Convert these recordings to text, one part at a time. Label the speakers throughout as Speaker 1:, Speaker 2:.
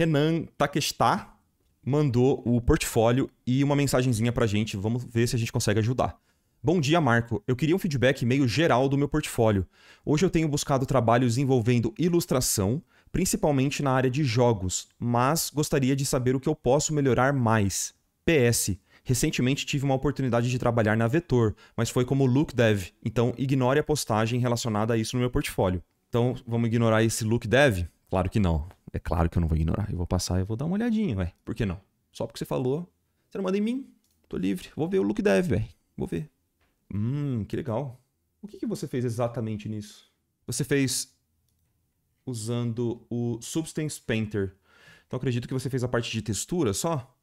Speaker 1: Renan Takeshita mandou o portfólio e uma mensagenzinha pra gente. Vamos ver se a gente consegue ajudar. Bom dia, Marco. Eu queria um feedback meio geral do meu portfólio. Hoje eu tenho buscado trabalhos envolvendo ilustração, principalmente na área de jogos, mas gostaria de saber o que eu posso melhorar mais. PS. Recentemente tive uma oportunidade de trabalhar na Vetor, mas foi como look dev, então ignore a postagem relacionada a isso no meu portfólio. Então, vamos ignorar esse look dev? Claro que não. É claro que eu não vou ignorar. Eu vou passar e vou dar uma olhadinha, ué. Por que não? Só porque você falou. Você não manda em mim. Tô livre. Vou ver o look dev, velho. Vou ver. Que legal. O que você fez exatamente nisso? Você fez usando o Substance Painter. Então, acredito que você fez a parte de textura só?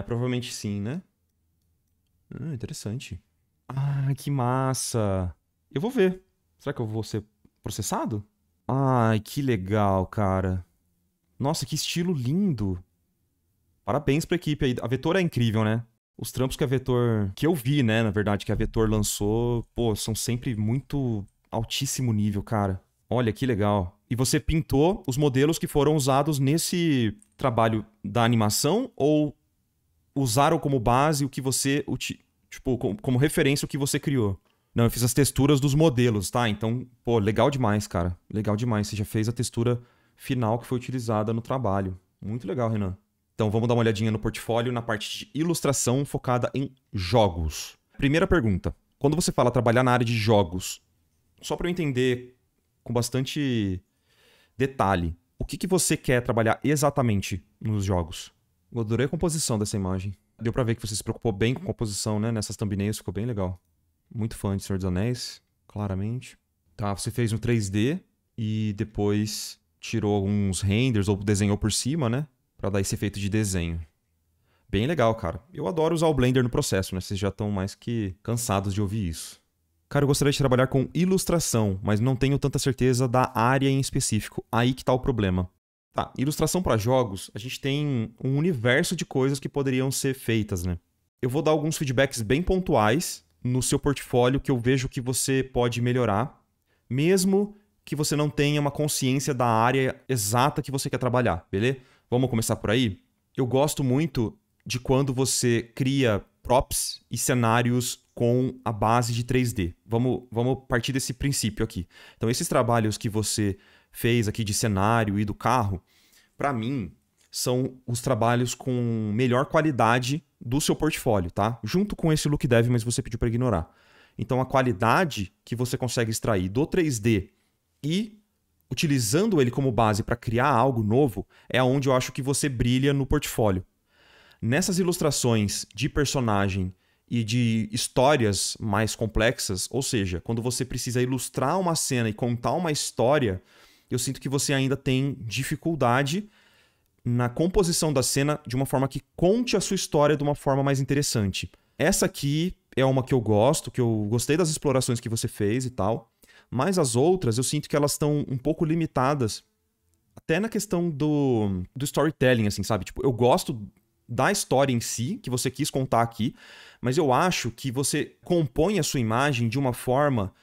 Speaker 1: Provavelmente sim, né? Interessante. Ah, que massa. Eu vou ver. Será que eu vou ser processado? Ai, que legal, cara. Nossa, que estilo lindo. Parabéns pra equipe aí. A Vetor é incrível, né? Os trampos que a Vetor... Que eu vi, né, na verdade, que a Vetor lançou, pô, são sempre muito altíssimo nível, cara. Olha, que legal. E você pintou os modelos que foram usados nesse trabalho da animação ou usaram como base o que você... Tipo, como referência o que você criou? Não, eu fiz as texturas dos modelos, tá? Então, pô, legal demais, cara. Legal demais. Você já fez a textura final que foi utilizada no trabalho. Muito legal, Renan. Então, vamos dar uma olhadinha no portfólio na parte de ilustração focada em jogos. Primeira pergunta. Quando você fala trabalhar na área de jogos, só para eu entender com bastante detalhe, o que você quer trabalhar exatamente nos jogos? Eu adorei a composição dessa imagem. Deu pra ver que você se preocupou bem com a composição, né? Nessas thumbnails ficou bem legal. Muito fã de Senhor dos Anéis, claramente. Tá, você fez no 3D e depois tirou alguns renders ou desenhou por cima, né? Pra dar esse efeito de desenho. Bem legal, cara. Eu adoro usar o Blender no processo, né? Vocês já estão mais que cansados de ouvir isso. Cara, eu gostaria de trabalhar com ilustração, mas não tenho tanta certeza da área em específico. Aí que tá o problema. Tá, ilustração para jogos, a gente tem um universo de coisas que poderiam ser feitas, né? Eu vou dar alguns feedbacks bem pontuais no seu portfólio que eu vejo que você pode melhorar, mesmo que você não tenha uma consciência da área exata que você quer trabalhar, beleza? Vamos começar por aí? Eu gosto muito de quando você cria props e cenários com a base de 3D. Vamos partir desse princípio aqui. Então, esses trabalhos que você fez aqui de cenário e do carro, para mim, são os trabalhos com melhor qualidade do seu portfólio, tá? Junto com esse look dev, mas você pediu para ignorar. Então, a qualidade que você consegue extrair do 3D e utilizando ele como base para criar algo novo é onde eu acho que você brilha no portfólio. Nessas ilustrações de personagem e de histórias mais complexas, ou seja, quando você precisa ilustrar uma cena e contar uma história, eu sinto que você ainda tem dificuldade na composição da cena de uma forma que conte a sua história de uma forma mais interessante. Essa aqui é uma que eu gosto, que eu gostei das explorações que você fez e tal, mas as outras eu sinto que elas estão um pouco limitadas, até na questão do storytelling, assim, sabe? Tipo, eu gosto da história em si, que você quis contar aqui, mas eu acho que você compõe a sua imagem de uma forma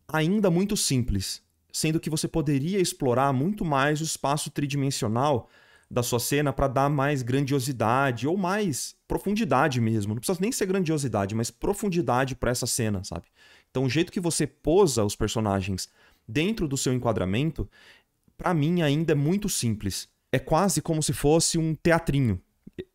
Speaker 1: ainda muito simples, sendo que você poderia explorar muito mais o espaço tridimensional da sua cena para dar mais grandiosidade ou mais profundidade mesmo. Não precisa nem ser grandiosidade, mas profundidade para essa cena, sabe? Então, o jeito que você posa os personagens dentro do seu enquadramento, para mim ainda é muito simples. É quase como se fosse um teatrinho.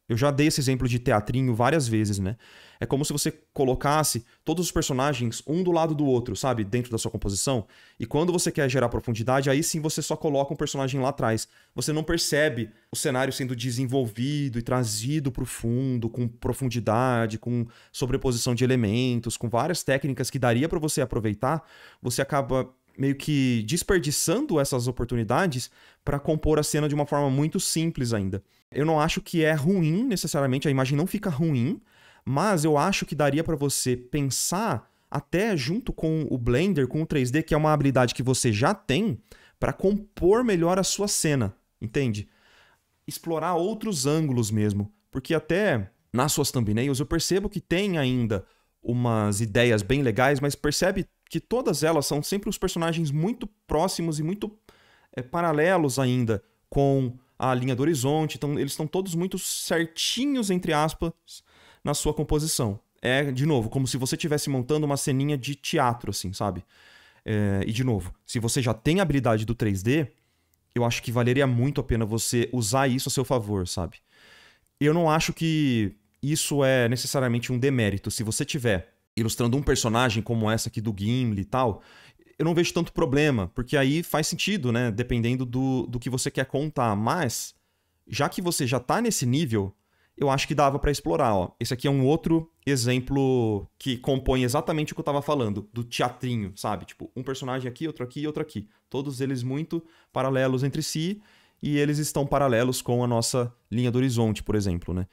Speaker 1: Eu já dei esse exemplo de teatrinho várias vezes, né? É como se você colocasse todos os personagens um do lado do outro, sabe? Dentro da sua composição. E quando você quer gerar profundidade, aí sim você só coloca um personagem lá atrás. Você não percebe o cenário sendo desenvolvido e trazido para o fundo, com profundidade, com sobreposição de elementos, com várias técnicas que daria para você aproveitar. Você acaba meio que desperdiçando essas oportunidades para compor a cena de uma forma muito simples ainda. Eu não acho que é ruim necessariamente, a imagem não fica ruim, mas eu acho que daria para você pensar até junto com o Blender, com o 3D, que é uma habilidade que você já tem, para compor melhor a sua cena, entende? Explorar outros ângulos mesmo, porque até nas suas thumbnails eu percebo que tem ainda umas ideias bem legais, mas percebe que todas elas são sempre os personagens muito próximos e muito paralelos ainda com a linha do horizonte. Então, eles estão todos muito certinhos, entre aspas, na sua composição. É, de novo, como se você estivesse montando uma ceninha de teatro, assim, sabe? E, de novo, se você já tem a habilidade do 3D, eu acho que valeria muito a pena você usar isso a seu favor, sabe? Eu não acho que isso é necessariamente um demérito. Se você tiver ilustrando um personagem como essa aqui do Gimli e tal, eu não vejo tanto problema, porque aí faz sentido, né? Dependendo do que você quer contar. Mas, já que você já tá nesse nível, eu acho que dava pra explorar, ó. Esse aqui é um outro exemplo que compõe exatamente o que eu tava falando, do teatrinho, sabe? Tipo, um personagem aqui, outro aqui e outro aqui. Todos eles muito paralelos entre si, e eles estão paralelos com a nossa linha do horizonte, por exemplo, né?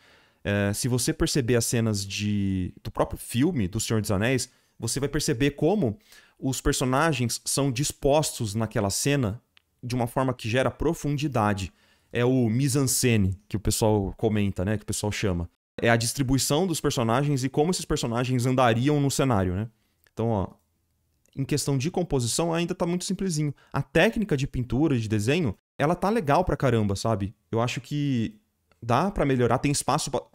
Speaker 1: Se você perceber as cenas do próprio filme do Senhor dos Anéis, você vai perceber como os personagens são dispostos naquela cena de uma forma que gera profundidade. É o mise-en-scène que o pessoal comenta, né? Que o pessoal chama. É a distribuição dos personagens e como esses personagens andariam no cenário, né? Então, ó, em questão de composição ainda tá muito simplesinho. A técnica de pintura, de desenho, ela tá legal pra caramba, sabe? Eu acho que dá pra melhorar, tem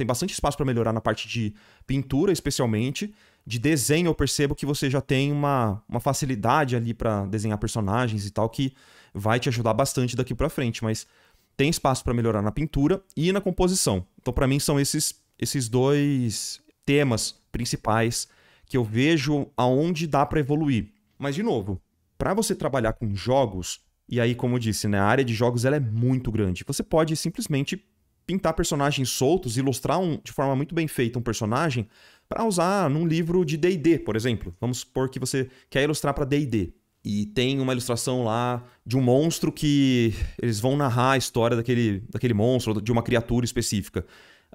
Speaker 1: bastante espaço pra melhorar na parte de pintura, especialmente. De desenho, eu percebo que você já tem uma facilidade ali pra desenhar personagens e tal, que vai te ajudar bastante daqui pra frente, mas tem espaço pra melhorar na pintura e na composição. Então, pra mim, são esses dois temas principais que eu vejo aonde dá pra evoluir. Mas, de novo, pra você trabalhar com jogos, e aí, como eu disse, né, a área de jogos ela é muito grande. Você pode simplesmente pintar personagens soltos, ilustrar de forma muito bem feita um personagem para usar num livro de D&D, por exemplo. Vamos supor que você quer ilustrar para D&D. E tem uma ilustração lá de um monstro que eles vão narrar a história daquele monstro, de uma criatura específica.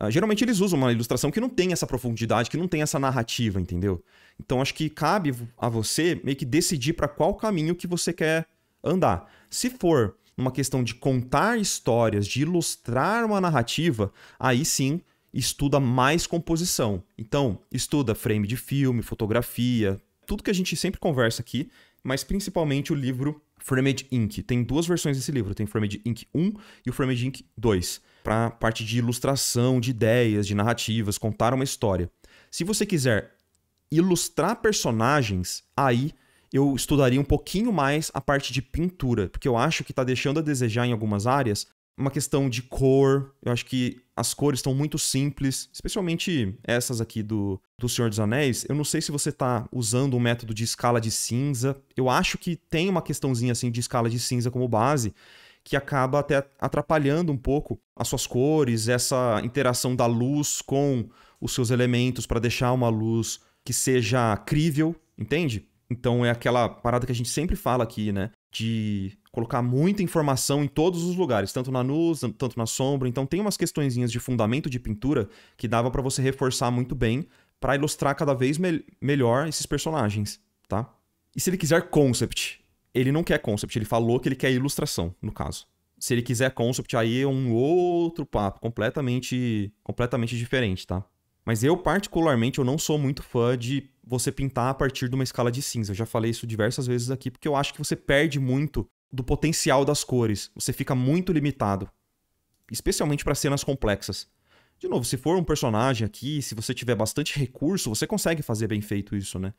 Speaker 1: Geralmente eles usam uma ilustração que não tem essa profundidade, que não tem essa narrativa, entendeu? Então acho que cabe a você meio que decidir para qual caminho que você quer andar. Se for numa questão de contar histórias, de ilustrar uma narrativa, aí sim estuda mais composição. Então, estuda frame de filme, fotografia, tudo que a gente sempre conversa aqui, mas principalmente o livro Framed Ink. Tem duas versões desse livro, tem o Framed Ink 1 e o Framed Ink 2, para parte de ilustração, de ideias, de narrativas, contar uma história. Se você quiser ilustrar personagens, aí eu estudaria um pouquinho mais a parte de pintura, porque eu acho que está deixando a desejar em algumas áreas uma questão de cor. Eu acho que as cores estão muito simples, especialmente essas aqui do Senhor dos Anéis. Eu não sei se você está usando um método de escala de cinza. Eu acho que tem uma questãozinha assim de escala de cinza como base, que acaba até atrapalhando um pouco as suas cores, essa interação da luz com os seus elementos para deixar uma luz que seja crível, entende? Então é aquela parada que a gente sempre fala aqui, né? De colocar muita informação em todos os lugares, tanto na luz, tanto na sombra. Então tem umas questõezinhas de fundamento de pintura que dava pra você reforçar muito bem pra ilustrar cada vez melhor esses personagens, tá? E se ele quiser concept? Ele não quer concept, ele falou que ele quer ilustração, no caso. Se ele quiser concept, aí é um outro papo, completamente diferente, tá? Mas eu, particularmente, eu não sou muito fã de você pintar a partir de uma escala de cinza. Eu já falei isso diversas vezes aqui, porque eu acho que você perde muito do potencial das cores. Você fica muito limitado, especialmente para cenas complexas. De novo, se for um personagem aqui, se você tiver bastante recurso, você consegue fazer bem feito isso, né?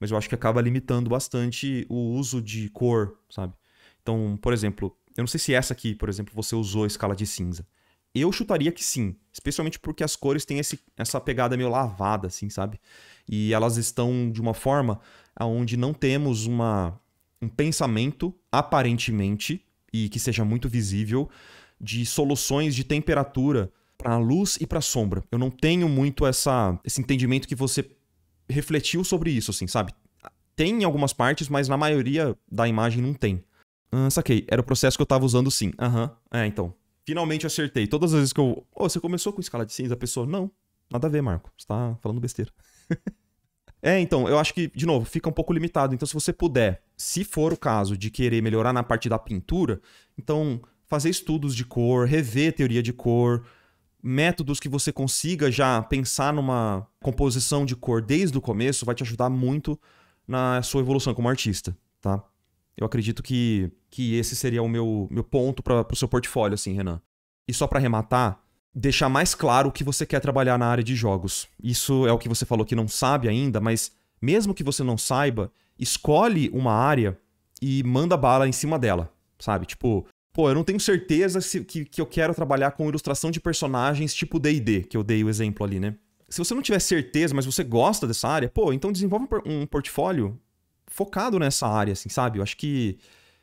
Speaker 1: Mas eu acho que acaba limitando bastante o uso de cor, sabe? Então, por exemplo, eu não sei se essa aqui, por exemplo, você usou escala de cinza. Eu chutaria que sim, especialmente porque as cores têm essa pegada meio lavada, assim, sabe? E elas estão de uma forma onde não temos um pensamento, aparentemente, e que seja muito visível, de soluções de temperatura para a luz e para a sombra. Eu não tenho muito esse entendimento que você refletiu sobre isso, assim, sabe? Tem em algumas partes, mas na maioria da imagem não tem. Saquei, era o processo que eu tava usando sim. Então. Finalmente acertei. Todas as vezes que eu... você começou com escala de cinza? A pessoa, não, nada a ver, Marco. Você tá falando besteira. Então, eu acho que, de novo, fica um pouco limitado. Então, se você puder, se for o caso de querer melhorar na parte da pintura, então, fazer estudos de cor, rever teoria de cor, métodos que você consiga já pensar numa composição de cor desde o começo, vai te ajudar muito na sua evolução como artista, tá? Eu acredito que esse seria o meu ponto para o seu portfólio, assim, Renan. E só pra arrematar, deixar mais claro que você quer trabalhar na área de jogos. Isso é o que você falou que não sabe ainda, mas mesmo que você não saiba, escolhe uma área e manda bala em cima dela, sabe? Tipo, pô, eu não tenho certeza que eu quero trabalhar com ilustração de personagens tipo D&D, que eu dei o exemplo ali, né? Se você não tiver certeza, mas você gosta dessa área, pô, então desenvolve um portfólio focado nessa área, assim, sabe? Eu acho que,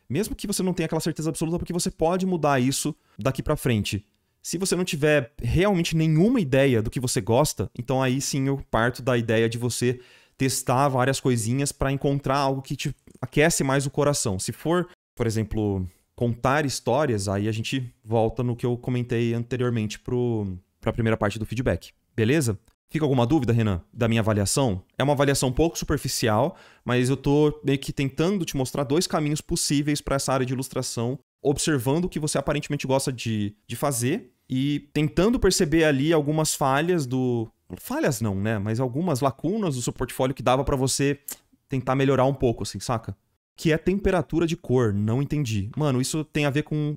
Speaker 1: mesmo que você não tenha aquela certeza absoluta, porque você pode mudar isso daqui pra frente. Se você não tiver realmente nenhuma ideia do que você gosta, então aí sim eu parto da ideia de você testar várias coisinhas pra encontrar algo que te aquece mais o coração. Se for, por exemplo, contar histórias, aí a gente volta no que eu comentei anteriormente pra primeira parte do feedback. Beleza? Fica alguma dúvida, Renan, da minha avaliação? É uma avaliação um pouco superficial, mas eu tô meio que tentando te mostrar 2 caminhos possíveis para essa área de ilustração, observando o que você aparentemente gosta de fazer e tentando perceber ali algumas falhas do... Falhas não, né? Mas algumas lacunas do seu portfólio que dava para você tentar melhorar um pouco, assim, saca? Que é temperatura de cor, não entendi. Mano, isso tem a ver com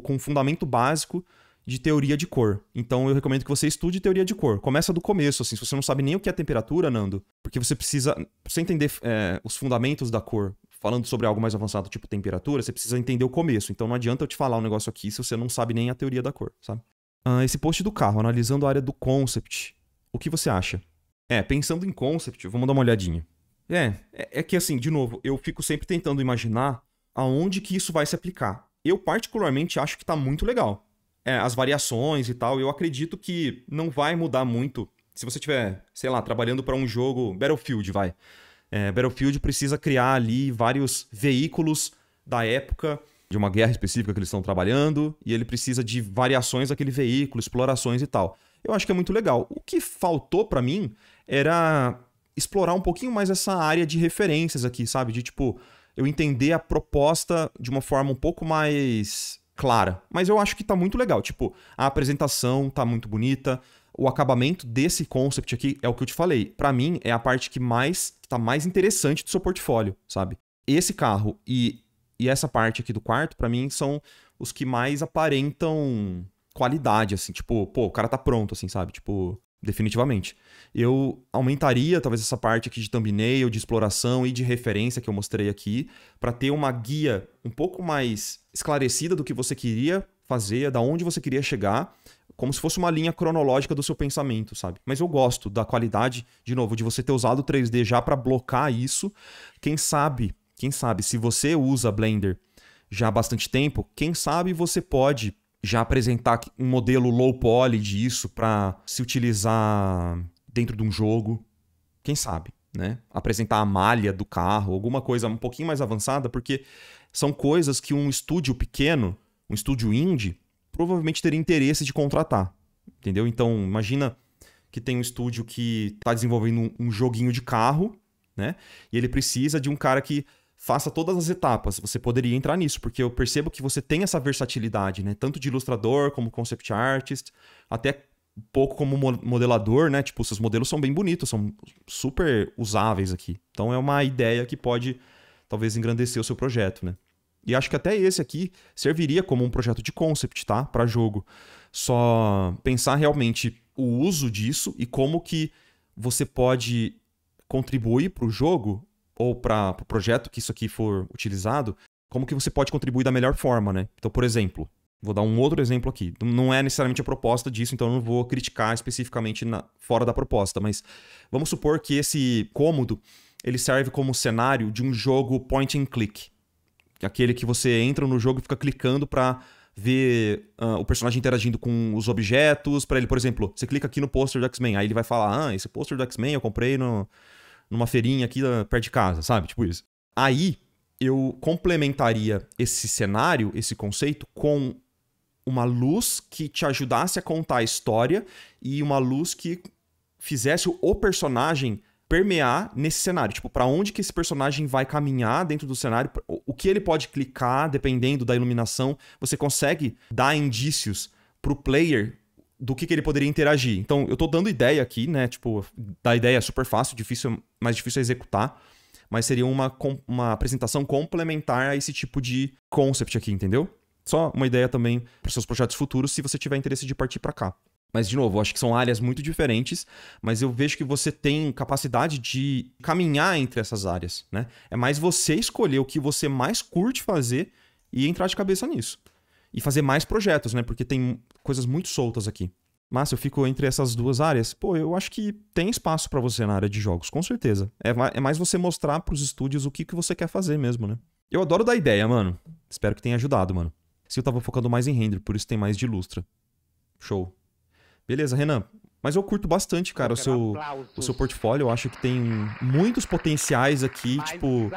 Speaker 1: com um fundamento básico de teoria de cor. Então eu recomendo que você estude teoria de cor. Começa do começo, assim. Se você não sabe nem o que é temperatura, Nando, porque você precisa... Pra você entender os fundamentos da cor, falando sobre algo mais avançado, tipo temperatura, você precisa entender o começo. Então não adianta eu te falar um negócio aqui se você não sabe nem a teoria da cor, sabe? Esse post do carro, analisando a área do concept. O que você acha? Pensando em concept, vamos dar uma olhadinha. É que assim, de novo, eu fico sempre tentando imaginar aonde que isso vai se aplicar. Eu particularmente acho que tá muito legal. As variações e tal, eu acredito que não vai mudar muito. Se você estiver, sei lá, trabalhando para um jogo Battlefield, vai. Battlefield precisa criar ali vários veículos da época de uma guerra específica que eles estão trabalhando, e ele precisa de variações daquele veículo, explorações e tal. Eu acho que é muito legal. O que faltou para mim era explorar um pouquinho mais essa área de referências aqui, sabe? De, tipo, eu entender a proposta de uma forma um pouco mais clara. Mas eu acho que tá muito legal. Tipo, a apresentação tá muito bonita. O acabamento desse concept aqui é o que eu te falei. Pra mim, é a parte que tá mais interessante do seu portfólio, sabe? Esse carro e essa parte aqui do quarto, pra mim, são os que mais aparentam qualidade, assim. Tipo, pô, o cara tá pronto, assim, sabe? Tipo, definitivamente. Eu aumentaria, talvez, essa parte aqui de thumbnail, de exploração e de referência que eu mostrei aqui, pra ter uma guia um pouco mais esclarecida do que você queria fazer, da onde você queria chegar, como se fosse uma linha cronológica do seu pensamento, sabe? Mas eu gosto da qualidade, de novo, de você ter usado o 3D já pra blocar isso. Quem sabe, se você usa Blender já há bastante tempo, quem sabe você pode já apresentar um modelo low poly disso para se utilizar dentro de um jogo. Quem sabe, né? Apresentar a malha do carro, alguma coisa um pouquinho mais avançada, porque são coisas que um estúdio pequeno, um estúdio indie, provavelmente teria interesse de contratar, entendeu? Então, imagina que tem um estúdio que está desenvolvendo um joguinho de carro, né? E ele precisa de um cara que faça todas as etapas. Você poderia entrar nisso, porque eu percebo que você tem essa versatilidade, né? Tanto de ilustrador, como concept artist, até um pouco como modelador, né? Tipo, seus modelos são bem bonitos, são super usáveis aqui. Então é uma ideia que pode, talvez, engrandecer o seu projeto, né? E acho que até esse aqui serviria como um projeto de concept, tá? Para jogo. Só pensar realmente o uso disso e como que você pode contribuir para o jogo ou para o projeto que isso aqui for utilizado, como que você pode contribuir da melhor forma, né? Então, por exemplo, vou dar um outro exemplo aqui. Não é necessariamente a proposta disso, então eu não vou criticar especificamente fora da proposta, mas vamos supor que esse cômodo ele serve como cenário de um jogo point and click. Aquele que você entra no jogo e fica clicando para ver o personagem interagindo com os objetos. Para ele, por exemplo, você clica aqui no pôster do X-Men, aí ele vai falar, esse pôster do X-Men eu comprei numa feirinha aqui perto de casa, sabe? Tipo isso. Aí eu complementaria esse cenário, esse conceito, com uma luz que te ajudasse a contar a história e uma luz que fizesse o personagem permear nesse cenário. Tipo, pra onde que esse personagem vai caminhar dentro do cenário, o que ele pode clicar, dependendo da iluminação. Você consegue dar indícios pro player do que ele poderia interagir. Então, eu tô dando ideia aqui, né? Tipo, dar ideia é super fácil, mais difícil é executar. Mas seria uma apresentação complementar a esse tipo de concept aqui, entendeu? Só uma ideia também para seus projetos futuros, se você tiver interesse de partir para cá. Mas, de novo, eu acho que são áreas muito diferentes, mas eu vejo que você tem capacidade de caminhar entre essas áreas, né? É mais você escolher o que você mais curte fazer e entrar de cabeça nisso. E fazer mais projetos, né? Porque tem coisas muito soltas aqui. Mas eu fico entre essas duas áreas. Pô, eu acho que tem espaço pra você na área de jogos, com certeza. É mais você mostrar pros estúdios o que você quer fazer mesmo, né? Eu adoro dar ideia, mano. Espero que tenha ajudado, mano. Se eu tava focando mais em render, por isso tem mais de Ilustra. Show. Beleza, Renan. Mas eu curto bastante, cara, o seu portfólio. Eu acho que tem muitos potenciais aqui, tipo,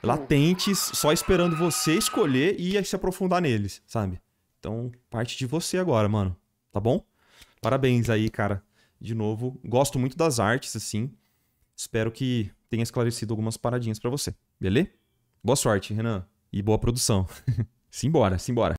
Speaker 1: latentes, só esperando você escolher e se aprofundar neles, sabe? Então, parte de você agora, mano. Tá bom? Parabéns aí, cara. De novo, gosto muito das artes, assim. Espero que tenha esclarecido algumas paradinhas pra você. Beleza? Boa sorte, Renan. E boa produção. Simbora, simbora.